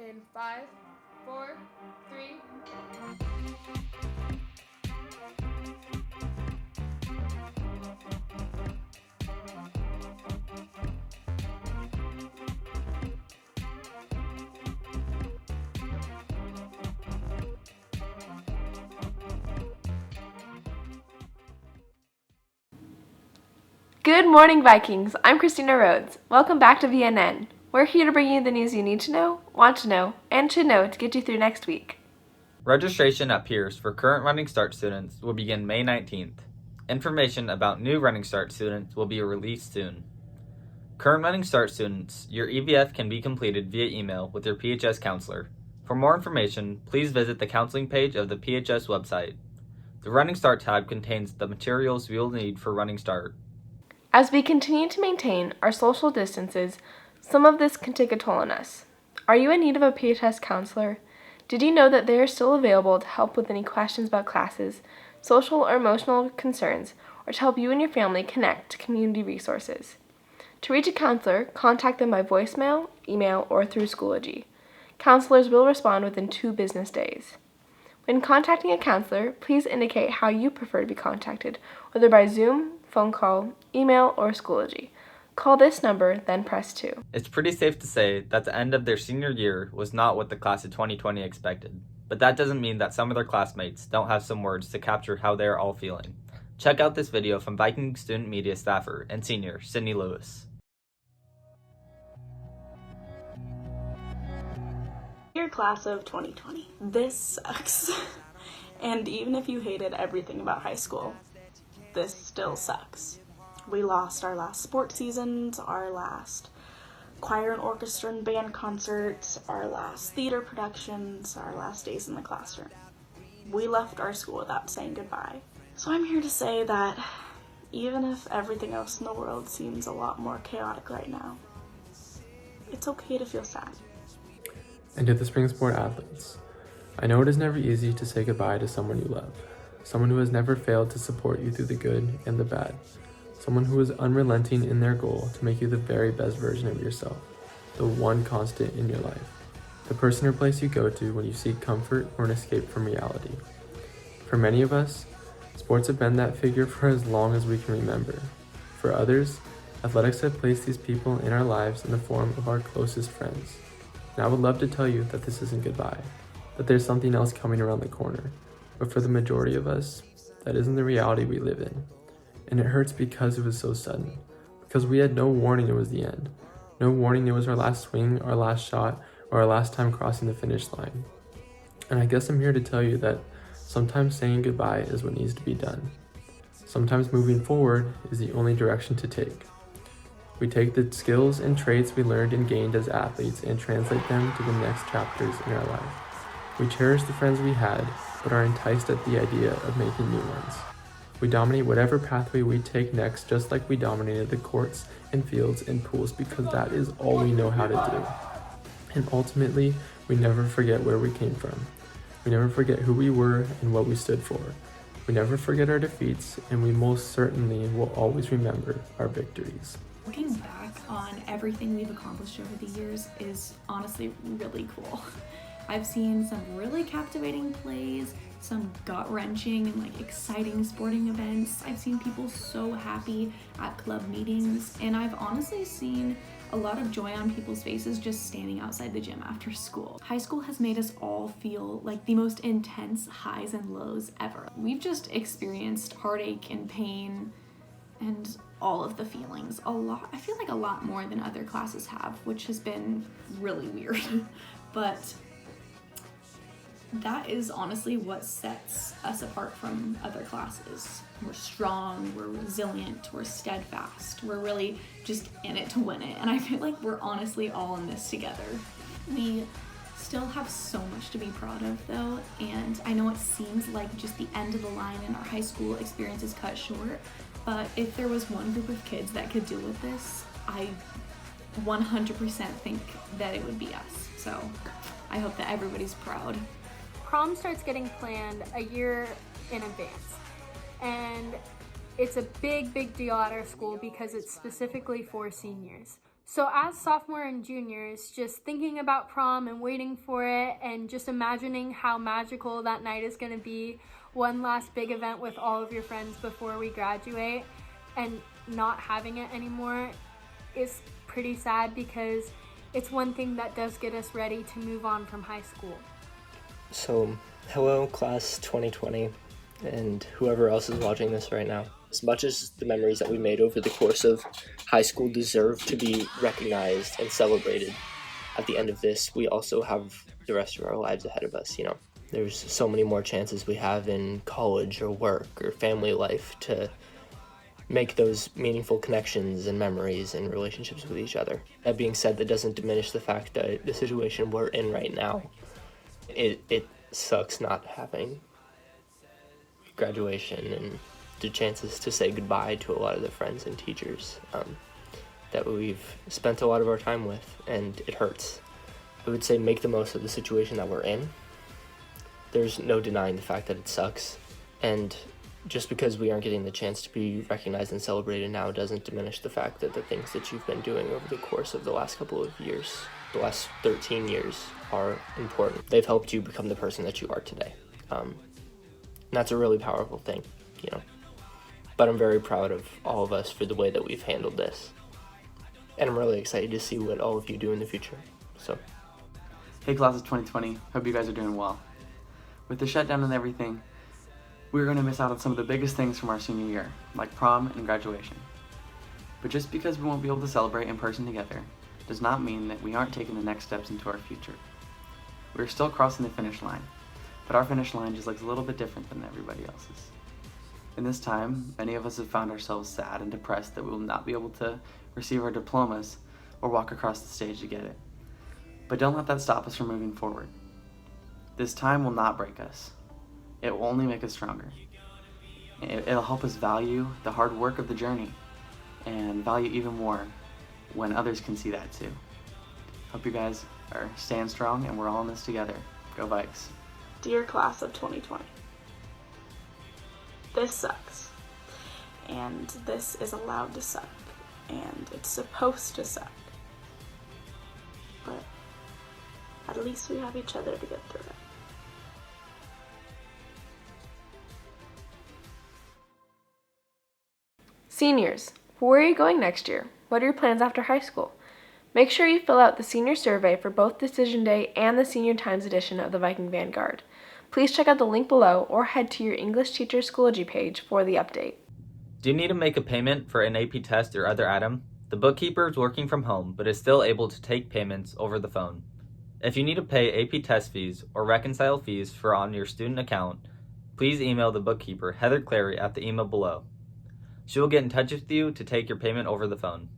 in 5, 4, 3. Good morning, Vikings. I'm Christina Rhodes. Welcome back to VNN. We're here to bring you the news you need to know, want to know, and should know to get you through next week. Registration at Pierce for current Running Start students will begin May 19th. Information about new Running Start students will be released soon. Current Running Start students, your EVF can be completed via email with your PHS counselor. For more information, please visit the counseling page of the PHS website. The Running Start tab contains the materials we will need for Running Start. As we continue to maintain our social distances, some of this can take a toll on us. Are you in need of a PHS counselor? Did you know that they are still available to help with any questions about classes, social or emotional concerns, or to help you and your family connect to community resources? To reach a counselor, contact them by voicemail, email, or through Schoology. Counselors will respond within 2 business days. When contacting a counselor, please indicate how you prefer to be contacted, whether by Zoom, phone call, email, or Schoology. Call this number, then press 2. It's pretty safe to say that the end of their senior year was not what the class of 2020 expected, but that doesn't mean that some of their classmates don't have some words to capture how they are all feeling. Check out this video from Viking student media staffer and senior Sydney Lewis. Dear class of 2020, this sucks. And even if you hated everything about high school, this still sucks. We lost our last sports seasons, our last choir and orchestra and band concerts, our last theater productions, our last days in the classroom. We left our school without saying goodbye. So I'm here to say that even if everything else in the world seems a lot more chaotic right now, it's okay to feel sad. And to the spring sport athletes, I know it is never easy to say goodbye to someone you love, someone who has never failed to support you through the good and the bad, someone who is unrelenting in their goal to make you the very best version of yourself, the one constant in your life, the person or place you go to when you seek comfort or an escape from reality. For many of us, sports have been that figure for as long as we can remember. For others, athletics have placed these people in our lives in the form of our closest friends. And I would love to tell you that this isn't goodbye, that there's something else coming around the corner. But for the majority of us, that isn't the reality we live in. And it hurts because it was so sudden. Because we had no warning it was the end. No warning it was our last swing, our last shot, or our last time crossing the finish line. And I guess I'm here to tell you that sometimes saying goodbye is what needs to be done. Sometimes moving forward is the only direction to take. We take the skills and traits we learned and gained as athletes and translate them to the next chapters in our life. We cherish the friends we had, but are enticed at the idea of making new ones. We dominate whatever pathway we take next, just like we dominated the courts and fields and pools, because that is all we know how to do. And ultimately, we never forget where we came from. We never forget who we were and what we stood for. We never forget our defeats, and we most certainly will always remember our victories. Looking back on everything we've accomplished over the years is honestly really cool. I've seen some really captivating plays, some gut-wrenching and exciting sporting events. I've seen people so happy at club meetings, and I've honestly seen a lot of joy on people's faces just standing outside the gym after school. High school has made us all feel like the most intense highs and lows ever. We've just experienced heartache and pain and all of the feelings I feel like a lot more than other classes have, which has been really weird. But that is honestly what sets us apart from other classes. We're strong, we're resilient, we're steadfast, we're really just in it to win it. And I feel like we're honestly all in this together. We still have so much to be proud of though, and I know it seems like just the end of the line and our high school experience is cut short, but if there was one group of kids that could deal with this, I 100% think that it would be us. So I hope that everybody's proud. Prom starts getting planned a year in advance, and it's a big deal at our school because it's specifically for seniors. So as sophomore and juniors, just thinking about prom and waiting for it and just imagining how magical that night is going to be, one last big event with all of your friends before we graduate, and not having it anymore is pretty sad because it's one thing that does get us ready to move on from high school. So, hello class 2020 and whoever else is watching this right now. As much as the memories that we made over the course of high school deserve to be recognized and celebrated, at the end of this, we also have the rest of our lives ahead of us, There's so many more chances we have in college or work or family life to make those meaningful connections and memories and relationships with each other. That being said, that doesn't diminish the fact that the situation we're in right now, it sucks not having graduation and the chances to say goodbye to a lot of the friends and teachers that we've spent a lot of our time with, and it hurts. I would say make the most of the situation that we're in. There's no denying the fact that it sucks, and just because we aren't getting the chance to be recognized and celebrated now doesn't diminish the fact that the things that you've been doing over the course of the last couple of years, the last 13 years, are important. They've helped you become the person that you are today. And that's a really powerful thing, But I'm very proud of all of us for the way that we've handled this. And I'm really excited to see what all of you do in the future. So, hey class of 2020, hope you guys are doing well. With the shutdown and everything, we're going to miss out on some of the biggest things from our senior year, like prom and graduation. But just because we won't be able to celebrate in person together does not mean that we aren't taking the next steps into our future. We're still crossing the finish line, but our finish line just looks a little bit different than everybody else's. In this time, many of us have found ourselves sad and depressed that we will not be able to receive our diplomas or walk across the stage to get it. But don't let that stop us from moving forward. This time will not break us. It will only make us stronger. It'll help us value the hard work of the journey and value even more when others can see that too. Hope you guys are staying strong and we're all in this together. Go Vikes. Dear class of 2020, this sucks, and this is allowed to suck, and it's supposed to suck, but at least we have each other to get through it. Seniors, where are you going next year? What are your plans after high school? Make sure you fill out the senior survey for both Decision Day and the Senior Times edition of the Viking Vanguard. Please check out the link below or head to your English teacher Schoology page for the update. Do you need to make a payment for an AP test or other item? The bookkeeper is working from home but is still able to take payments over the phone. If you need to pay AP test fees or reconcile fees for on your student account, please email the bookkeeper, Heather Clary, at the email below. She will get in touch with you to take your payment over the phone.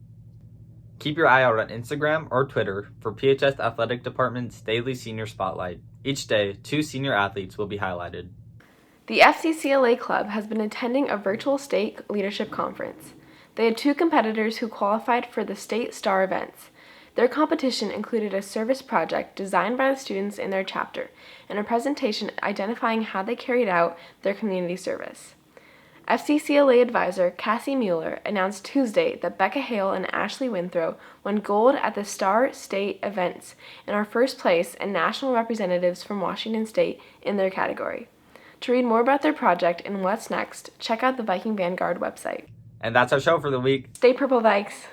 Keep your eye out on Instagram or Twitter for PHS Athletic Department's daily senior spotlight. Each day, 2 senior athletes will be highlighted. The FCCLA Club has been attending a virtual state leadership conference. They had 2 competitors who qualified for the State Star events. Their competition included a service project designed by the students in their chapter and a presentation identifying how they carried out their community service. FCCLA advisor Cassie Mueller announced Tuesday that Becca Hale and Ashley Winthrow won gold at the Star State events and are first place and national representatives from Washington State in their category. To read more about their project and what's next, check out the Viking Vanguard website. And that's our show for the week. Stay purple, Vikes!